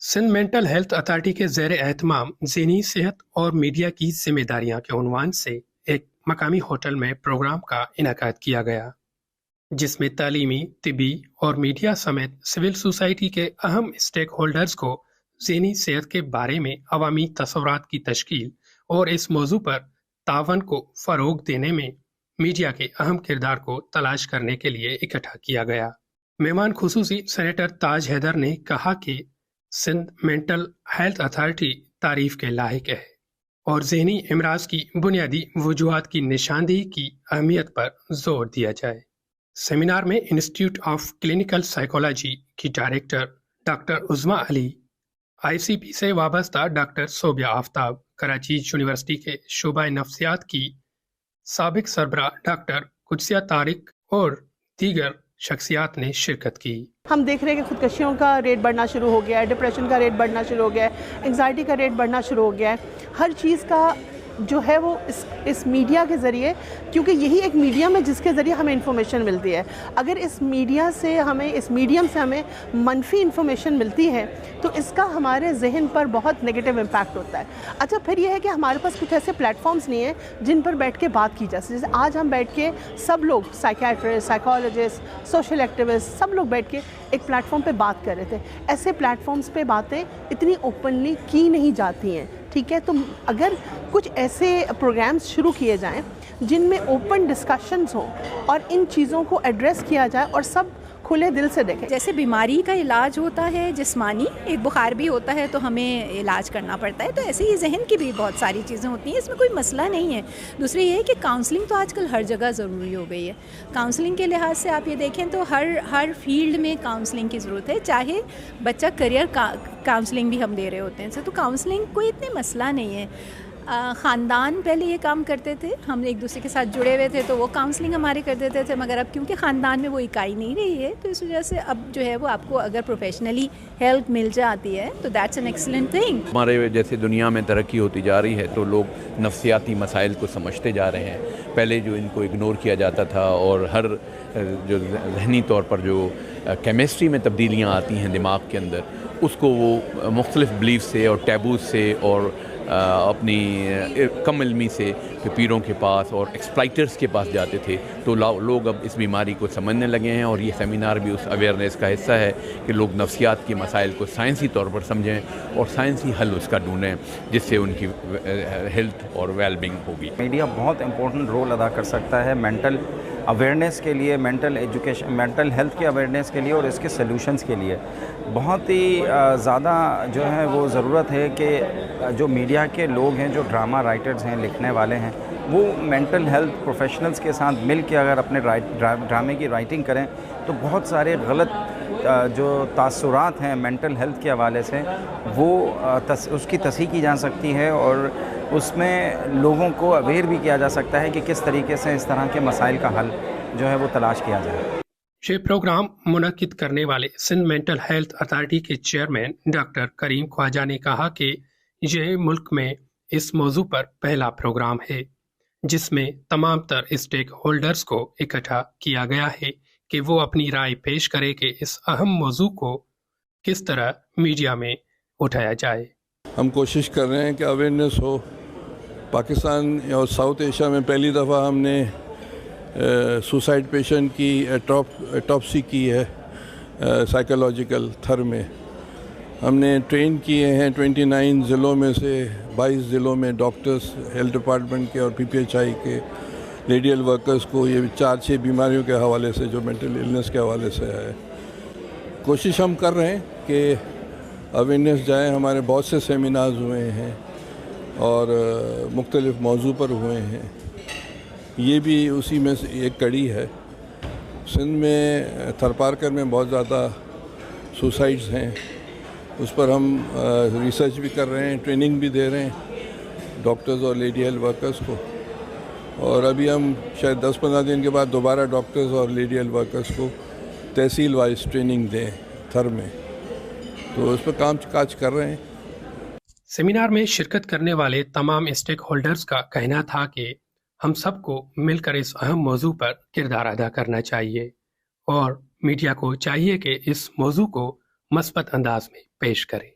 Sindh mental health authority के ज़ेर एहतमाम ज़हनी सेहत और मीडिया की जिम्मेदारियां के उन्वान से एक मकामी होटल में प्रोग्राम का इनेकाद किया गया, जिसमें तालीमी, तिबी और मीडिया समेत सिविल सोसाइटी के अहम स्टेक होल्डर्स को ज़हनी सेहत के बारे में अवामी तसव्वुरात की तश्कील और इस मौजू पर तावन को फ़रोग देने में मीडिया के अहम किरदार को तलाश करने के लिए इकट्ठा किया गया। मेहमान खुसूसी सेनेटर ताज हैदर ने कहा कि सिंध मेंटल हेल्थ अथॉरिटी तारीफ के लायक है और ज़हनी इमराज की बुनियादी वजूहात की निशानदेही की अहमियत पर जोर दिया जाए। सेमिनार में इंस्टीट्यूट ऑफ क्लिनिकल साइकोलॉजी की डायरेक्टर डॉक्टर उज़्मा अली, आईसीपी से वाबस्ता डॉक्टर सोबिया आफ्ताब, कराची यूनिवर्सिटी के शोबा नफ्सियात की साबिक सरबराह डॉक्टर कुदसिया तारिक और दीगर शख्सियात ने शिरकत की। हम देख रहे हैं कि खुदकशियों का रेट बढ़ना शुरू हो गया है, डिप्रेशन का रेट बढ़ना शुरू हो गया है, एंग्जाइटी का रेट बढ़ना शुरू हो गया है। हर चीज़ का जो है वो इस मीडिया के ज़रिए, क्योंकि यही एक मीडियम है जिसके ज़रिए हमें इंफॉर्मेशन मिलती है। अगर इस मीडियम से हमें मनफी इंफॉर्मेशन मिलती है तो इसका हमारे जहन पर बहुत नेगेटिव इम्पैक्ट होता है। अच्छा, फिर यह है कि हमारे पास कुछ ऐसे प्लेटफॉर्म्स नहीं हैं जिन पर बैठ के बात की जा सके। जैसे आज हम बैठ के सब लोग, साइकियाट्रिस्ट, साइकोलॉजिस्ट, सोशल एक्टिविस्ट, सब लोग बैठ के एक प्लेटफॉर्म पे बात कर रहे थे। ऐसे प्लेटफॉर्म्स पे बातें इतनी ओपनली की नहीं जाती हैं, ठीक है। तो अगर कुछ ऐसे प्रोग्राम्स शुरू किए जाएं जिनमें ओपन डिस्कशंस हों और इन चीज़ों को एड्रेस किया जाए और सब खुले दिल से देखें। जैसे बीमारी का इलाज होता है जिस्मानी, एक बुखार भी होता है तो हमें इलाज करना पड़ता है, तो ऐसे ही जहन की भी बहुत सारी चीज़ें होती हैं, इसमें कोई मसला नहीं है। दूसरी ये है कि काउंसलिंग तो आजकल हर जगह ज़रूरी हो गई है। काउंसलिंग के लिहाज से आप ये देखें तो हर फील्ड में काउंसलिंग की ज़रूरत है, चाहे बच्चा करियर काउंसलिंग भी हम दे रहे होते हैं, तो काउंसलिंग कोई इतने मसला नहीं है। ख़ानदान पहले ये काम करते थे, हम एक दूसरे के साथ जुड़े हुए थे तो वो काउंसलिंग हमारे कर देते थे, मगर अब क्योंकि ख़ानदान में वो इकाई नहीं रही है तो इस वजह से अब जो है वो आपको अगर प्रोफेशनली हेल्प मिल जाती है तो दैट्स एन एक्सीलेंट थिंग। हमारे जैसे दुनिया में तरक्की होती जा रही है तो लोग नफ्सियाती मसाइल को समझते जा रहे हैं। पहले जो इनको इग्नोर किया जाता था और हर जो ज़हनी तौर पर जो केमिस्ट्री में तब्दीलियाँ आती हैं दिमाग के अंदर, उसको वो मुख्तलिफ बिलीफ से और टैबूज से और अपनी कम इल्मी से पीरों के पास और एक्सप्लाइटर्स के पास जाते थे, तो लोग अब इस बीमारी को समझने लगे हैं। और ये सेमिनार भी उस अवेयरनेस का हिस्सा है कि लोग नफ्सियात के मसाइल को साइंसी तौर पर समझें और साइंसी हल उसका ढूंढें, जिससे उनकी हेल्थ और वेलबींग होगी। मीडिया बहुत इम्पोर्टेंट रोल अदा कर सकता है मेंटल अवेयरनेस के लिए, मेंटल एजुकेशन, मेंटल हेल्थ के अवेयरनेस के लिए और इसके सॉल्यूशंस के लिए। बहुत ही ज़्यादा जो है वो ज़रूरत है कि जो मीडिया के लोग हैं, जो ड्रामा राइटर्स हैं, लिखने वाले हैं, वो मेंटल हेल्थ प्रोफेशनल्स के साथ मिल के अगर अपने ड्रामे की राइटिंग करें तो बहुत सारे गलत जो तासुरात हैं मेंटल हेल्थ के हवाले से वो उसकी तस्हीह की जा सकती है और उसमें लोगों को अवेयर भी किया जा सकता है कि किस तरीके से इस तरह के मसाइल का हल जो है वो तलाश किया जाए। ये प्रोग्राम मुनक्किद करने वाले सिंध मेंटल हेल्थ अथॉरिटी के चेयरमैन डॉक्टर करीम ख्वाजा ने कहा कि ये मुल्क में इस मौजू पर पहला प्रोग्राम है जिसमें तमाम तर स्टेक होल्डर्स को इकट्ठा किया गया है कि वो अपनी राय पेश करे कि इस अहम मौजू को किस तरह मीडिया में उठाया जाए। हम कोशिश कर रहे हैं कि अवेयरनेस हो। पाकिस्तान और साउथ एशिया में पहली दफ़ा हमने सुसाइड पेशेंट की ऑटोप्सी की है साइकोलॉजिकल थर में। हमने ट्रेन किए हैं 29 ज़िलों में से 22 ज़िलों में डॉक्टर्स, हेल्थ डिपार्टमेंट के और पीपीएचआई के रेडियल वर्कर्स को, ये 4-6 बीमारियों के हवाले से जो मेंटल इलनेस के हवाले से है। कोशिश हम कर रहे हैं कि अवेयरनेस जाए। हमारे बहुत से सेमिनार्स हुए हैं और मुख्तलिफ मौजू पर हुए हैं, ये भी उसी में से एक कड़ी है। सिंध में थरपारकर में बहुत ज़्यादा सुसाइड्स हैं, उस पर हम रिसर्च भी कर रहे हैं, ट्रेनिंग भी दे रहे हैं डॉक्टर्स और लेडी हेल्थ वर्कर्स को। और अभी हम शायद 10-15 दिन के बाद दोबारा डॉक्टर्स और लेडी हेल्थ वर्कर्स को तहसील वाइज ट्रेनिंग दें थर में, तो उस पर काज कर रहे हैं। सेमिनार में शिरकत करने वाले तमाम स्टेक होल्डर्स का कहना था कि हम सबको मिलकर इस अहम मौजू पर किरदार अदा करना चाहिए और मीडिया को चाहिए कि इस मौजू को मस्बत अंदाज में पेश करे।